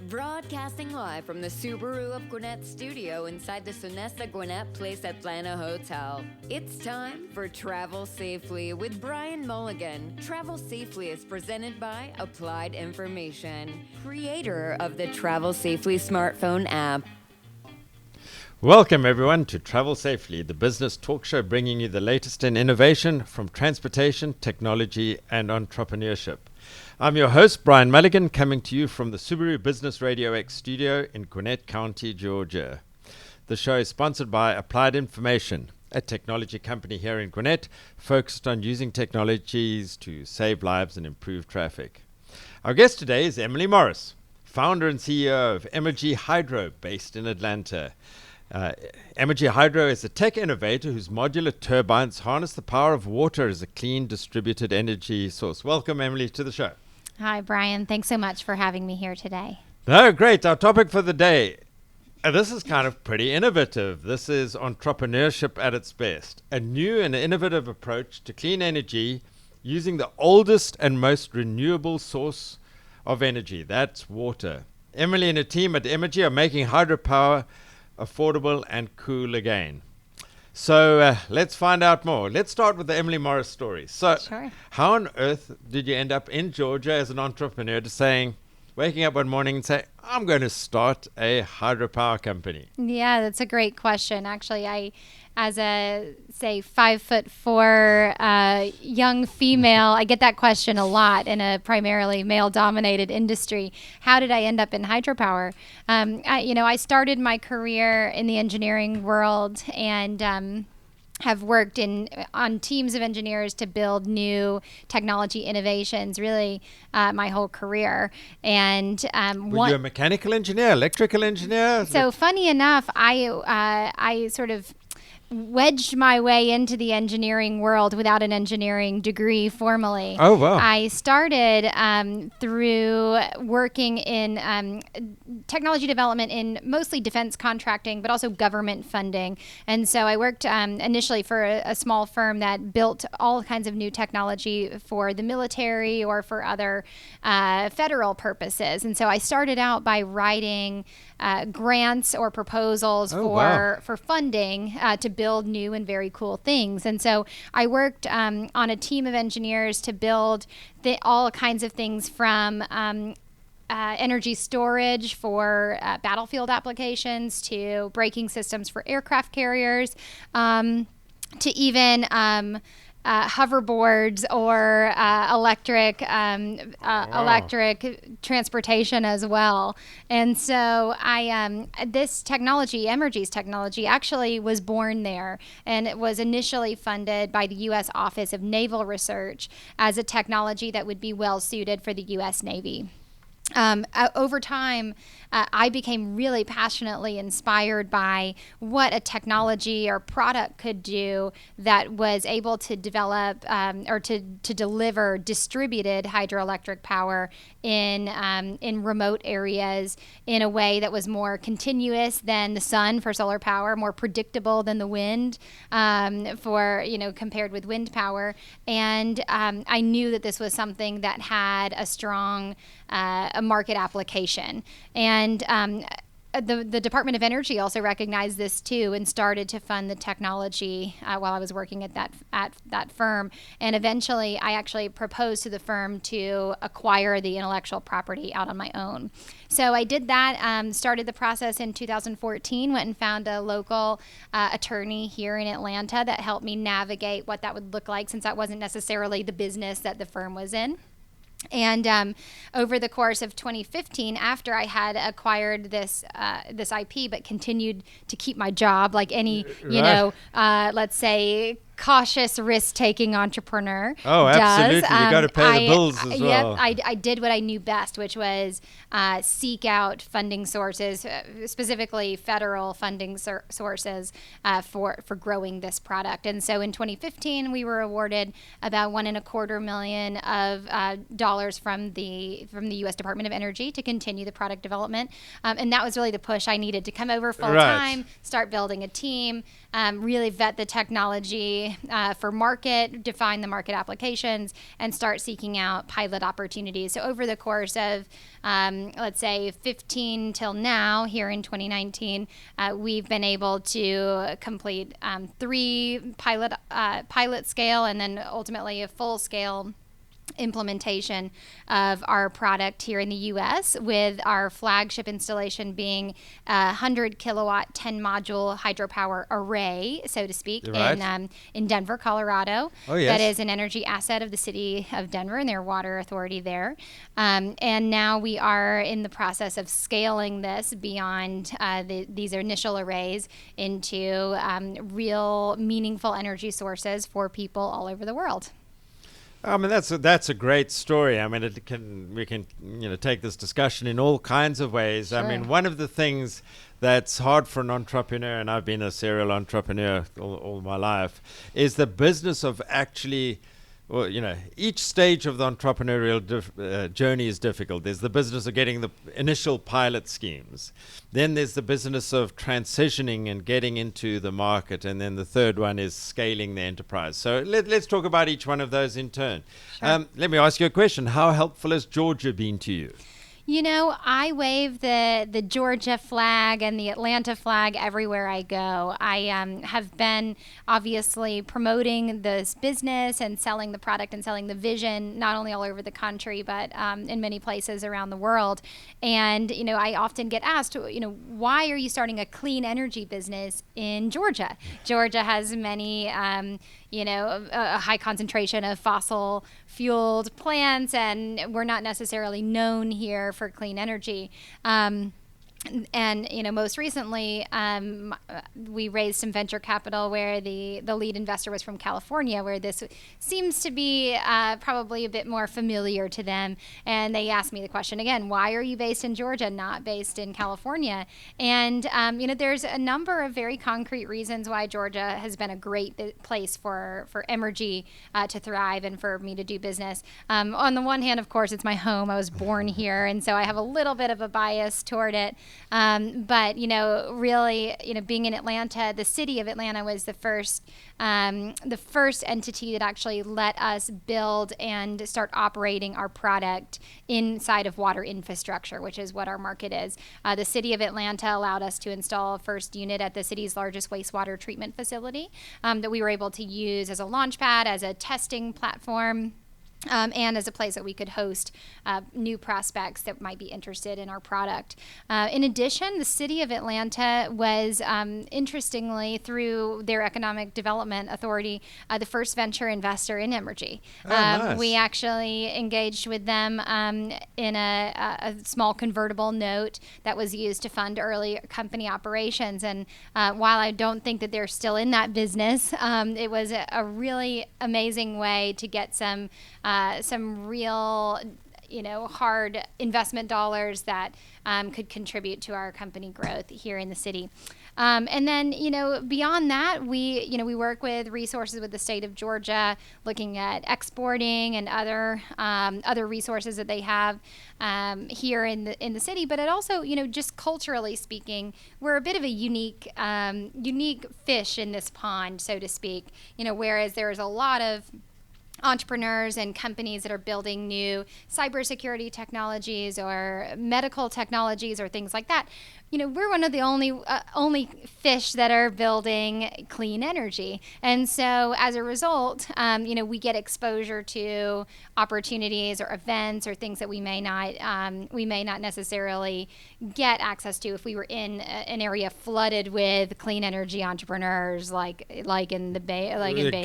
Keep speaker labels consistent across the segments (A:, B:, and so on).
A: Broadcasting live from the Subaru of Gwinnett studio inside the Sonesta Gwinnett Place Atlanta Hotel. It's time for Travel Safely with Bryan Mulligan. Travel Safely is presented by Applied Information, creator of the Travel Safely smartphone app.
B: Welcome everyone to Travel Safely, the business talk show bringing you the latest in innovation from transportation, technology, and entrepreneurship. I'm your host, Bryan Mulligan, coming to you from the Subaru Business RadioX studio in Gwinnett County, Georgia. The show is sponsored by Applied Information, a technology company here in Gwinnett focused on using technologies to save lives and improve traffic. Our guest today is Emily Morris, founder and CEO of Emrgy Hydro, based in Atlanta. Emrgy Hydro is a tech innovator whose modular turbines harness the power of water as a clean, distributed energy source. Welcome, Emily, to the show.
C: Hi, Bryan. Thanks so much for having me here today.
B: No, great. Our topic for the day, this is kind of pretty innovative. This is entrepreneurship at its best. A new and innovative approach to clean energy using the oldest and most renewable source of energy. That's water. Emily and her team at Emrgy are making hydropower affordable and cool again. So let's find out more. Let's start with the Emily Morris story. So
C: Sure.
B: How on earth did you end up in Georgia as an entrepreneur to saying, waking up one morning and say, I'm going to start a hydropower company?
C: Yeah, that's a great question. Actually, I, as a, say, 5'4" young female, I get that question a lot in a primarily male-dominated industry. How did I end up in hydropower? I started my career in the engineering world and have worked on teams of engineers to build new technology innovations, really my whole career. And
B: were you a mechanical engineer, electrical engineer?
C: So funny enough, I sort of wedged my way into the engineering world without an engineering degree formally.
B: Oh, wow.
C: I started through working in technology development in mostly defense contracting, but also government funding. And so I worked initially for a small firm that built all kinds of new technology for the military or for other federal purposes. And so I started out by writing grants or proposals for funding to build new and very cool things. And so I worked on a team of engineers to build all kinds of things from energy storage for battlefield applications to braking systems for aircraft carriers to even hoverboards or electric transportation as well. And so this technology, Emrgy's technology, actually was born there, and it was initially funded by the U.S. Office of Naval Research as a technology that would be well suited for the U.S. Navy. Over time, I became really passionately inspired by what a technology or product could do that was able to develop or to deliver distributed hydroelectric power in remote areas in a way that was more continuous than the sun for solar power, more predictable than the wind compared with wind power. And I knew that this was something that had a strong a market application. And the Department of Energy also recognized this too and started to fund the technology while I was working at that firm. And eventually I actually proposed to the firm to acquire the intellectual property out on my own. So I did that, started the process in 2014, went and found a local attorney here in Atlanta that helped me navigate what that would look like, since that wasn't necessarily the business that the firm was in. And over the course of 2015, after I had acquired this IP, but continued to keep my job like any, let's say, cautious risk-taking entrepreneur
B: does. Absolutely. You got to pay the bills as well.
C: Yep, I did what I knew best, which was seek out funding sources, specifically federal funding sources for growing this product. And so in 2015, we were awarded about $1.25 million of dollars from the U.S. Department of Energy to continue the product development. And that was really the push I needed to come over full time, start building a team, really vet the technology, study for market, define the market applications, and start seeking out pilot opportunities. So over the course of, let's say, 15 till now, here in 2019, we've been able to complete 3 pilot scale and then ultimately a full scale implementation of our product here in the U.S., with our flagship installation being a 100 kilowatt 10 module hydropower array, so to speak,
B: Right.
C: In Denver, Colorado.
B: Oh, yes.
C: That is an energy asset of the city of Denver and their water authority there. And now we are in the process of scaling this beyond these initial arrays into real meaningful energy sources for people all over the world.
B: I mean, that's a great story. I mean, we can take this discussion in all kinds of ways. I mean,
C: Sure.
B: one of the things that's hard for an entrepreneur, and I've been a serial entrepreneur all my life, is the business of actually. Well, each stage of the entrepreneurial journey is difficult. There's the business of getting the initial pilot schemes. Then there's the business of transitioning and getting into the market. And then the third one is scaling the enterprise. So let's talk about each one of those in turn.
C: Sure.
B: Let me ask you a question. How helpful has Georgia been to you?
C: I wave the Georgia flag and the Atlanta flag everywhere I go. I have been obviously promoting this business and selling the product and selling the vision, not only all over the country, but in many places around the world. And, I often get asked, why are you starting a clean energy business in Georgia? Georgia has many, a high concentration of fossil fueled plants, and we're not necessarily known here for clean energy. And most recently, we raised some venture capital where the lead investor was from California, where this seems to be probably a bit more familiar to them. And they asked me the question again: why are you based in Georgia, not based in California? And there's a number of very concrete reasons why Georgia has been a great place for Emrgy to thrive and for me to do business. On the one hand, of course, it's my home. I was born here, and so I have a little bit of a bias toward it. But really, being in Atlanta, the city of Atlanta was the first entity that actually let us build and start operating our product inside of water infrastructure, which is what our market is. The city of Atlanta allowed us to install a first unit at the city's largest wastewater treatment facility that we were able to use as a launch pad, as a testing platform. And as a place that we could host new prospects that might be interested in our product. In addition, the city of Atlanta was, interestingly, through their economic development authority, the first venture investor in Emrgy.
B: Nice.
C: We actually engaged with them in a small convertible note that was used to fund early company operations. And while I don't think that they're still in that business, it was a really amazing way to get some real, hard investment dollars that could contribute to our company growth here in the city. And then, beyond that, we work with resources with the state of Georgia, looking at exporting and other resources that they have here in the city. But it also, just culturally speaking, we're a bit of a unique fish in this pond, so to speak. Whereas there's a lot of entrepreneurs and companies that are building new cybersecurity technologies or medical technologies or things like that. We're one of the only fish that are building clean energy. And so as a result, we get exposure to opportunities or events or things that we may not necessarily get access to if we were in an area flooded with clean energy entrepreneurs, like in the Bay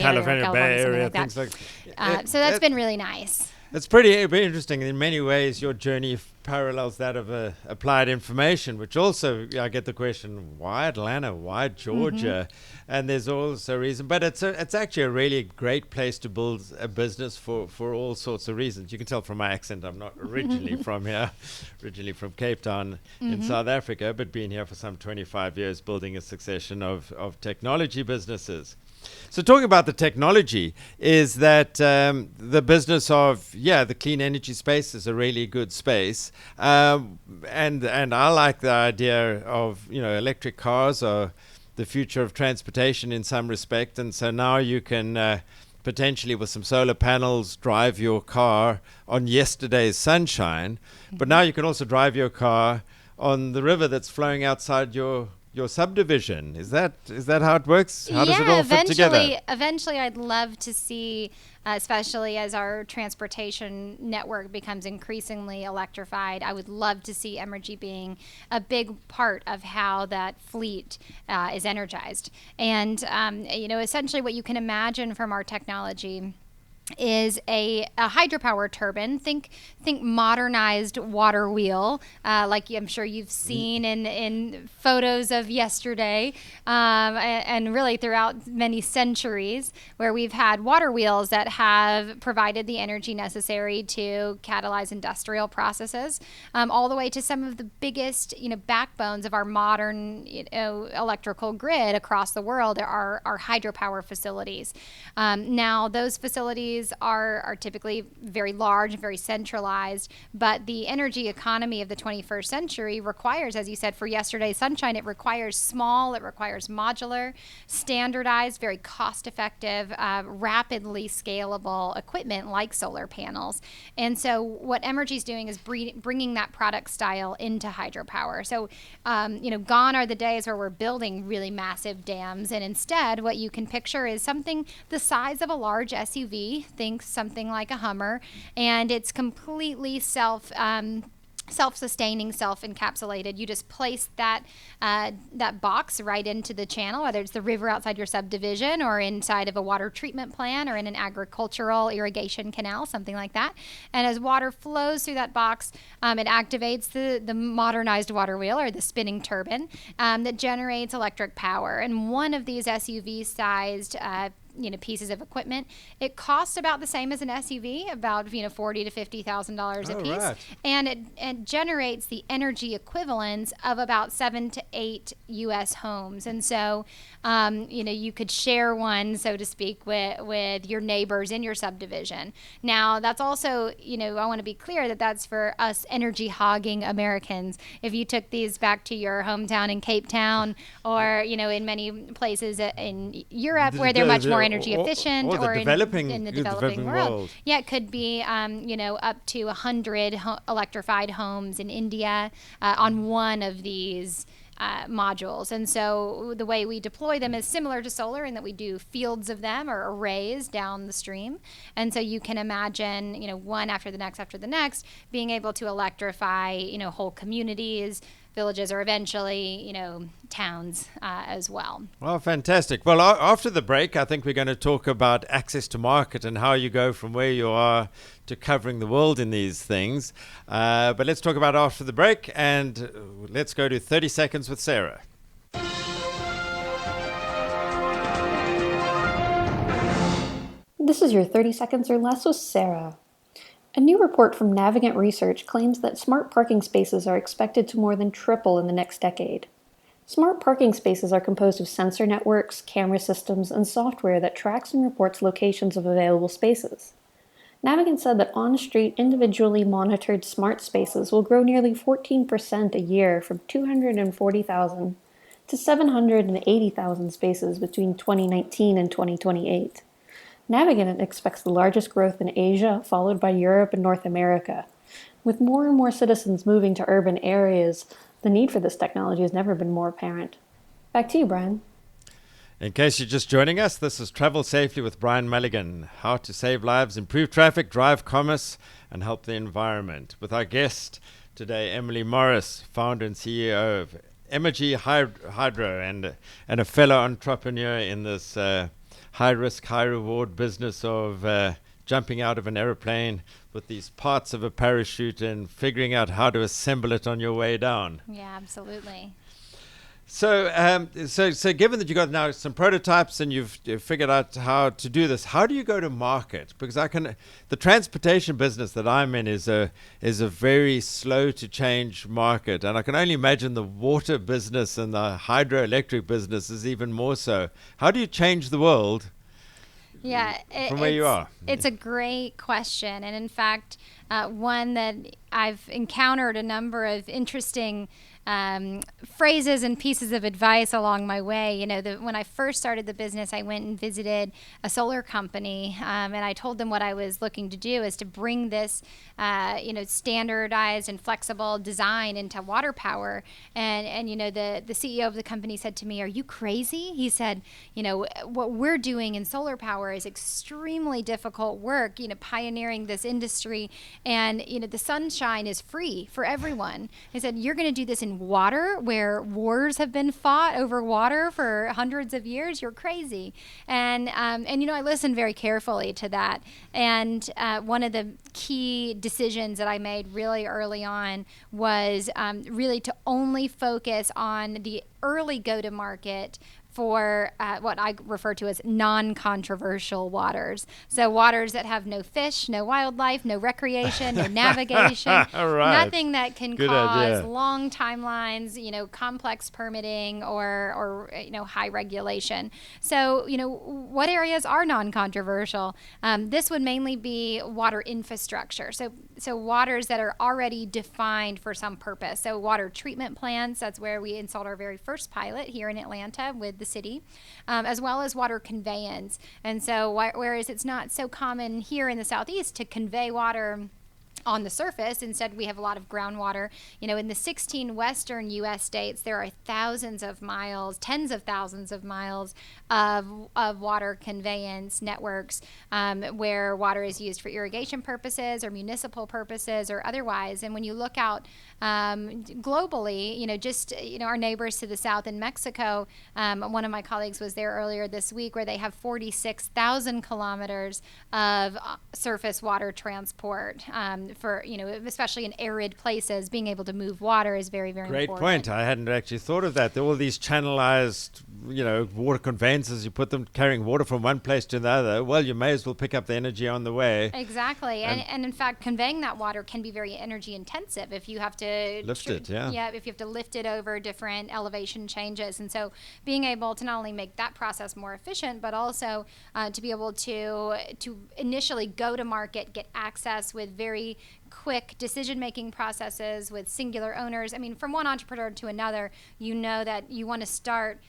B: California,
C: Area,
B: Bay Area,
C: like
B: things
C: that.
B: like.
C: So that's been really nice.
B: It's pretty interesting. In many ways, your journey parallels that of applied information, which also, I get the question, why Atlanta? Why Georgia? Mm-hmm. And there's also a reason. But it's actually a really great place to build a business for all sorts of reasons. You can tell from my accent, I'm not originally from here, originally from Cape Town in South Africa, but been here for some 25 years building a succession of technology businesses. So talking about the technology is that the business of, the clean energy space is a really good space. And I like the idea of, electric cars are the future of transportation in some respect. And so now you can potentially, with some solar panels, drive your car on yesterday's sunshine. But now you can also drive your car on the river that's flowing outside your subdivision. Is that how it works? How does it all fit together?
C: Eventually, I'd love to see, especially as our transportation network becomes increasingly electrified, I would love to see Emrgy being a big part of how that fleet is energized. And essentially, what you can imagine from our technology is a hydropower turbine. Think modernized water wheel, like I'm sure you've seen in photos of yesterday, and really throughout many centuries, where we've had water wheels that have provided the energy necessary to catalyze industrial processes, all the way to some of the biggest backbones of our modern electrical grid across the world are hydropower facilities. Now those facilities are typically very large and very centralized, but the energy economy of the 21st century requires, as you said, for yesterday's sunshine, it requires small, it requires modular, standardized, very cost-effective, rapidly scalable equipment like solar panels. And so what Emrgy is doing is bringing that product style into hydropower. So, gone are the days where we're building really massive dams, and instead what you can picture is something the size of a large SUV. Think something like a Hummer, and it's completely self-sustaining, self-encapsulated. You just place that box right into the channel, whether it's the river outside your subdivision or inside of a water treatment plant or in an agricultural irrigation canal, something like that. And as water flows through that box, it activates the modernized water wheel or the spinning turbine that generates electric power. And one of these SUV-sized pieces of equipment, it costs about the same as an SUV, about $40,000 to $50,000 a piece, right. And it generates the energy equivalents of about 7 to 8 U.S. homes. And so, you could share one, so to speak, with your neighbors in your subdivision. Now, that's also, I want to be clear that that's for us energy hogging Americans. If you took these back to your hometown in Cape Town, or in many places in Europe where they're much more energy efficient, or in the developing world. Yeah, it could be up to 100 electrified homes in India on one of these modules. And so the way we deploy them is similar to solar in that we do fields of them or arrays down the stream. And so you can imagine, one after the next, being able to electrify, whole communities, villages, or eventually, towns as well.
B: Well, fantastic. Well, after the break, I think we're going to talk about access to market and how you go from where you are to covering the world in these things. But let's talk about after the break, and let's go to 30 Seconds with Sarah.
D: This is your 30 Seconds or Less with Sarah. A new report from Navigant Research claims that smart parking spaces are expected to more than triple in the next decade. Smart parking spaces are composed of sensor networks, camera systems, and software that tracks and reports locations of available spaces. Navigant said that on-street, individually monitored smart spaces will grow nearly 14% a year from 240,000 to 780,000 spaces between 2019 and 2028. Navigant expects the largest growth in Asia, followed by Europe and North America. With more and more citizens moving to urban areas, the need for this technology has never been more apparent. Back to you, Brian.
B: In case you're just joining us, this is Travel Safely with Bryan Mulligan. How to save lives, improve traffic, drive commerce, and help the environment. With our guest today, Emily Morris, founder and CEO of Emrgy Hydro and a fellow entrepreneur in this high-risk, high-reward business of jumping out of an aeroplane with these parts of a parachute and figuring out how to assemble it on your way down.
C: Yeah, absolutely.
B: So given that you got now some prototypes and you've figured out how to do this, how do you go to market? Because the transportation business that I'm in is a very slow to change market, and I can only imagine the water business and the hydroelectric business is even more so. How do you change the world?
C: Yeah,
B: from where you are?
C: It's a great question, and in fact, one that I've encountered a number of interesting phrases and pieces of advice along my way. When I first started the business, I went and visited a solar company, and I told them what I was looking to do is to bring this, standardized and flexible design into water power. And the CEO of the company said to me, "Are you crazy?" He said, "What we're doing in solar power is extremely difficult work, pioneering this industry, and the sunshine is free for everyone." He said, "You're going to do this in water where wars have been fought over water for hundreds of years? You're crazy." And I listened very carefully to that. And one of the key decisions that I made really early on was really to only focus on the early go-to-market for what I refer to as non-controversial waters. So waters that have no fish, no wildlife, no recreation, no navigation,
B: Right.
C: nothing that can
B: Good
C: cause
B: idea.
C: long timelines, complex permitting or high regulation. So, what areas are non-controversial? This would mainly be water infrastructure. So waters that are already defined for some purpose. So water treatment plants, that's where we installed our very first pilot here in Atlanta with the city, as well as water conveyance. And so whereas it's not so common here in the Southeast to convey water on the surface, instead we have a lot of groundwater. In the 16 western U.S. states, there are thousands of miles, tens of thousands of miles of water conveyance networks where water is used for irrigation purposes or municipal purposes or otherwise. And when you look out globally, our neighbors to the south in Mexico, one of my colleagues was there earlier this week, where they have 46,000 kilometers of surface water transport for, especially in arid places. Being able to move water is very, very
B: Great
C: important.
B: point. I hadn't actually thought of that. There are all these channelized, water conveyances. You put them carrying water from one place to another. Well, you may as well pick up the energy on the way.
C: Exactly. And in fact, conveying that water can be very energy intensive if you have to
B: Lift it, yeah.
C: Yeah, if you have to lift it over different elevation changes. And so being able to not only make that process more efficient, but also to be able to initially go to market, get access with very quick decision-making processes with singular owners. I mean, from one entrepreneur to another, that you want to start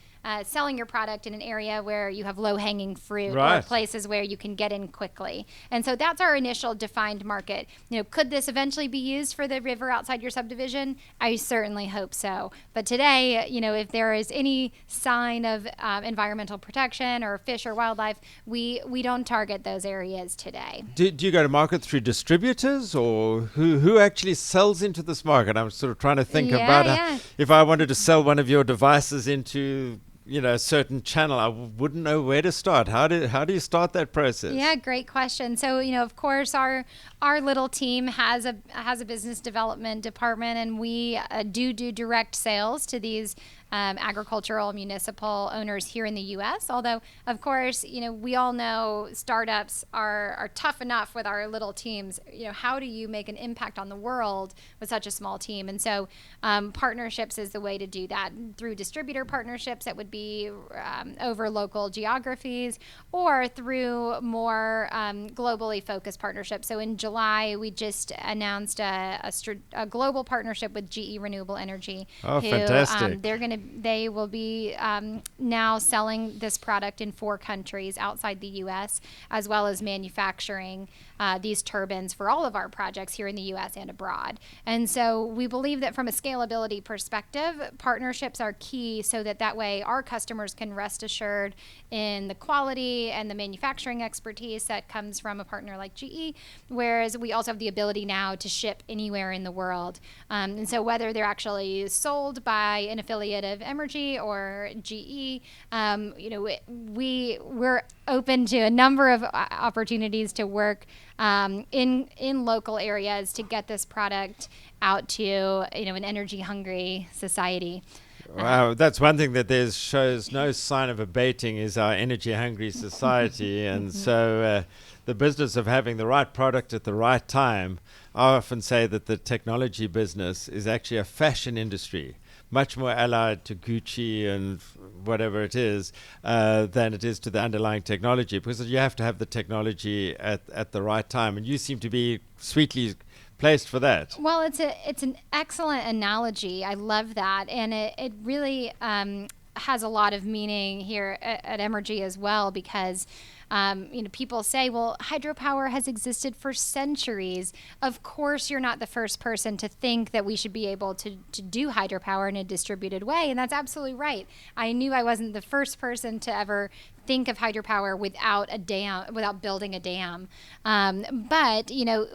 C: selling your product in an area where you have low-hanging fruit,
B: Right.
C: or places where you can get in quickly. And so that's our initial defined market. Could this eventually be used for the river outside your subdivision? I certainly hope so. But today, if there is any sign of environmental protection or fish or wildlife, we don't target those areas today.
B: Do you go to market through distributors, or who actually sells into this market? I'm sort of trying to think about if I wanted to sell one of your devices into a certain channel, I wouldn't know where to start. How do you start that process?
C: Yeah, great question. So, of course, our little team has a business development department, and we do direct sales to these agricultural municipal owners here in the U.S. Although, of course, we all know startups are tough enough with our little teams. How do you make an impact on the world with such a small team? And so partnerships is the way to do that, through distributor partnerships that would be over local geographies, or through more globally focused partnerships. So in July, we just announced a global partnership with GE Renewable Energy.
B: Oh, fantastic.
C: They will be now selling this product in 4 countries outside the U.S., as well as manufacturing these turbines for all of our projects here in the U.S. and abroad. And so we believe that from a scalability perspective, partnerships are key, so that way our customers can rest assured in the quality and the manufacturing expertise that comes from a partner like GE, whereas we also have the ability now to ship anywhere in the world. And so whether they're actually sold by an affiliate of Emrgy or GE, we're open to a number of opportunities to work in local areas to get this product out to an energy hungry society.
B: Wow, that's one thing that shows no sign of abating, is our energy hungry society. And so the business of having the right product at the right time, I often say that the technology business is actually a fashion industry, much more allied to Gucci and whatever it is than it is to the underlying technology, because you have to have the technology at the right time. And you seem to be sweetly placed for that.
C: Well, it's an excellent analogy. I love that, and it really has a lot of meaning here at Emrgy as well, because people say, well, hydropower has existed for centuries. Of course, you're not the first person to think that we should be able to do hydropower in a distributed way, and that's absolutely right. I knew I wasn't the first person to ever think of hydropower without building a dam. But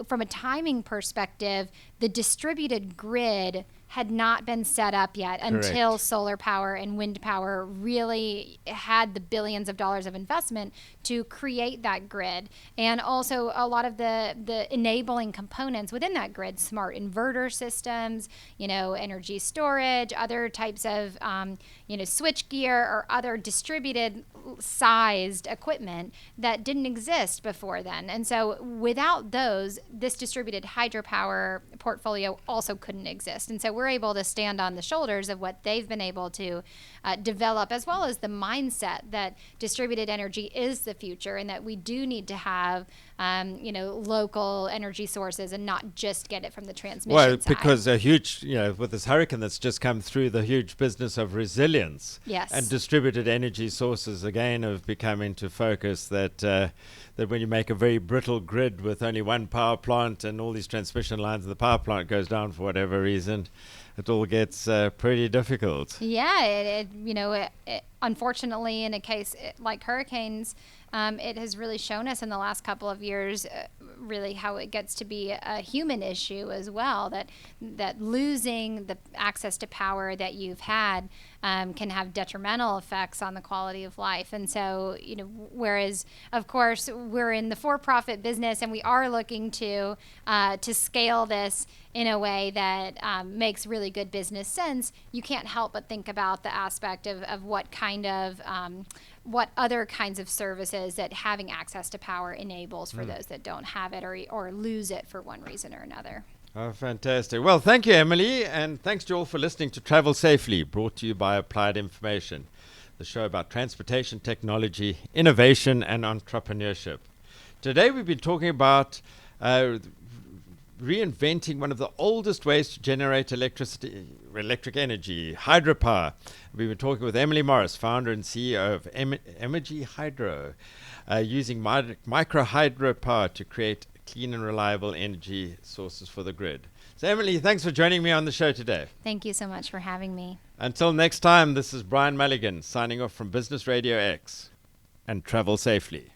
C: from a timing perspective, the distributed grid had not been set up yet until solar power and wind power really had the billions of dollars of investment to create that grid. And also a lot of the enabling components within that grid, smart inverter systems, energy storage, other types of, switch gear or other distributed sized equipment that didn't exist before then. And so without those, this distributed hydropower portfolio also couldn't exist. And so we're able to stand on the shoulders of what they've been able to develop, as well as the mindset that distributed energy is the future, and that we do need to have local energy sources and not just get it from the transmission side.
B: Because a huge, with this hurricane that's just come through, the huge business of resilience.
C: Yes.
B: And distributed energy sources again have become into focus, that when you make a very brittle grid with only one power plant and all these transmission lines, and the power plant goes down for whatever reason, it all gets pretty difficult.
C: Yeah, unfortunately, in a case like hurricanes, it has really shown us in the last couple of years really how it gets to be a human issue as well, that losing the access to power that you've had can have detrimental effects on the quality of life. And so, whereas, of course, we're in the for-profit business and we are looking to scale this in a way that makes really good business sense, you can't help but think about the aspect of what kind of what other kinds of services that having access to power enables for those that don't have it or lose it for one reason or another.
B: Oh, fantastic. Well, thank you, Emily, and thanks to you all for listening to Travel Safely, brought to you by Applied Information, the show about transportation technology, innovation, and entrepreneurship. Today we've been talking about reinventing one of the oldest ways to generate electric energy, hydropower. We've been talking with Emily Morris, founder and CEO of Emrgy Hydro, using micro hydropower to create clean and reliable energy sources for the grid. So Emily, thanks for joining me on the show today.
C: Thank you so much for having me.
B: Until next time, this is Bryan Mulligan signing off from Business Radio X, and travel safely.